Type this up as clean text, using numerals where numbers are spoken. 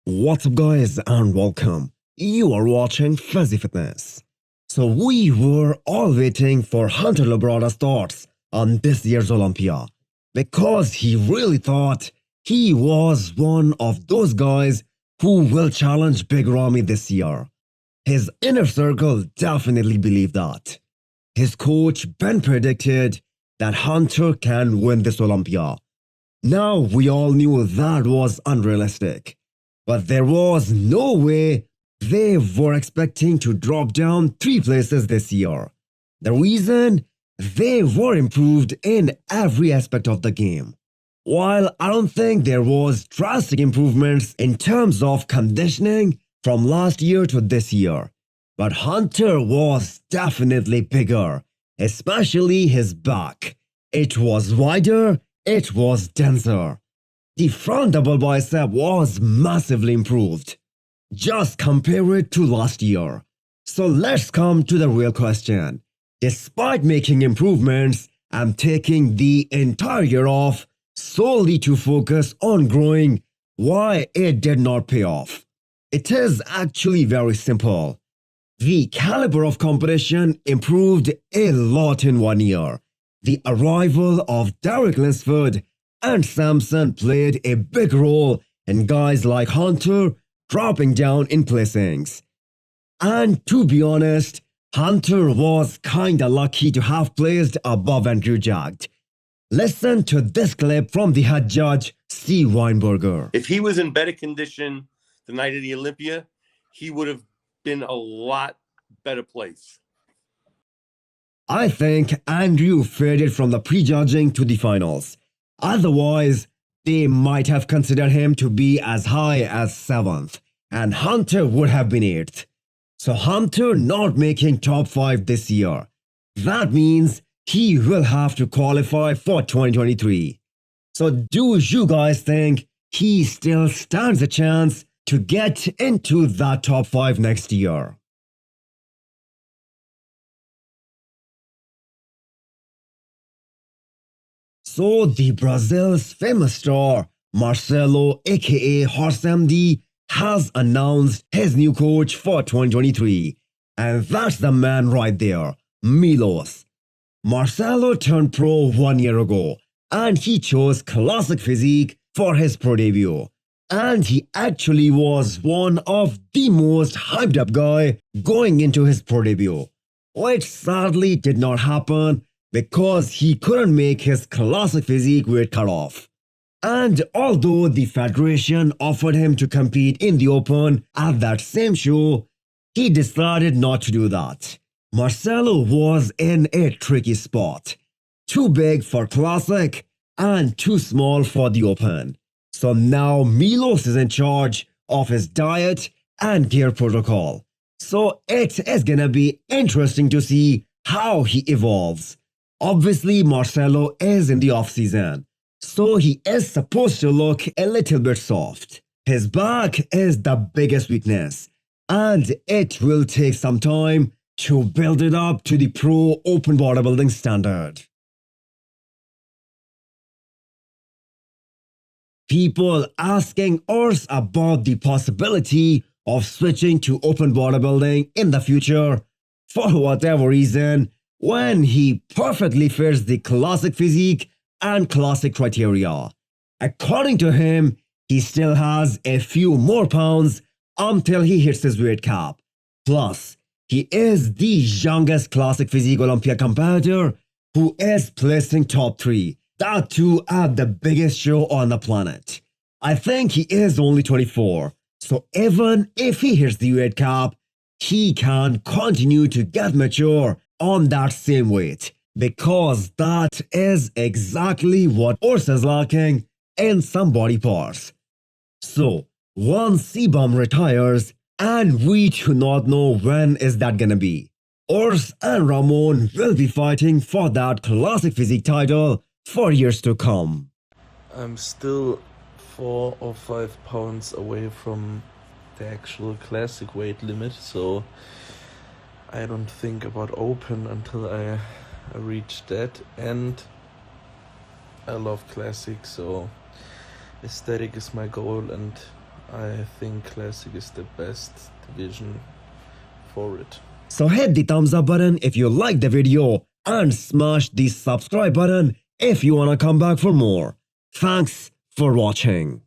What's up guys and welcome. You are watching Fazi Fitness. So we were all waiting for Hunter Labrada's thoughts on this year's Olympia because he really thought he was one of those guys who will challenge Big Ramy this year. His inner circle definitely believed that. His coach Ben predicted that Hunter can win this Olympia. Now we all knew that was unrealistic. But there was no way they were expecting to drop down 3 places this year. The reason? They were improved in every aspect of the game. While I don't think there was drastic improvements in terms of conditioning from last year to this year, but Hunter was definitely bigger, especially his back. It was wider, it was denser. The front double bicep was massively improved. Just compare it to last year. So let's come to the real question. Despite making improvements, I'm taking the entire year off solely to focus on growing. Why it did not pay off? It is actually very simple. The caliber of competition improved a lot in 1 year. The arrival of Derek Linsford and Samson played a big role in guys like Hunter dropping down in placings. And to be honest, Hunter was kinda lucky to have placed above Andrew Jacked. Listen to this clip from the head judge, Steve Weinberger. If he was in better condition the night of the Olympia, he would have been a lot better place. I think Andrew faded from the prejudging to the finals. Otherwise, they might have considered him to be as high as 7th, and Hunter would have been 8th. So Hunter not making top 5 this year. That means he will have to qualify for 2023. So do you guys think he still stands a chance to get into that top 5 next year? So the Brazil's famous star, Marcelo aka Horse MD, has announced his new coach for 2023. And that's the man right there, Milos. Marcelo turned pro 1 year ago and he chose classic physique for his pro debut. And he actually was one of the most hyped up guy going into his pro debut, which sadly did not happen because he couldn't make his classic physique weight cutoff. And although the federation offered him to compete in the Open at that same show, he decided not to do that. Marcelo was in a tricky spot. Too big for classic and too small for the Open. So now Milos is in charge of his diet and gear protocol. So it is gonna be interesting to see how he evolves. Obviously, Marcelo is in the off-season, so he is supposed to look a little bit soft. His back is the biggest weakness, and it will take some time to build it up to the pro open bodybuilding standard. People asking Urs about the possibility of switching to open bodybuilding in the future for whatever reason, when he perfectly fits the classic physique and classic criteria. According to him, he still has a few more pounds until he hits his weight cap. Plus, he is the youngest classic physique Olympia competitor who is placing top 3, that too at the biggest show on the planet. I think he is only 24, so even if he hits the weight cap, he can continue to get mature on that same weight, because that is exactly what Urs is lacking in some body parts. So, once C-Bum retires, and we do not know when is that gonna be, Urs and Ramon will be fighting for that classic physique title for years to come. I'm still 4 or 5 pounds away from the actual classic weight limit, so I don't think about open until I reach that. And I love classic, so aesthetic is my goal, and I think classic is the best division for it. So hit the thumbs up button if you like the video and smash the subscribe button if you wanna come back for more. Thanks for watching.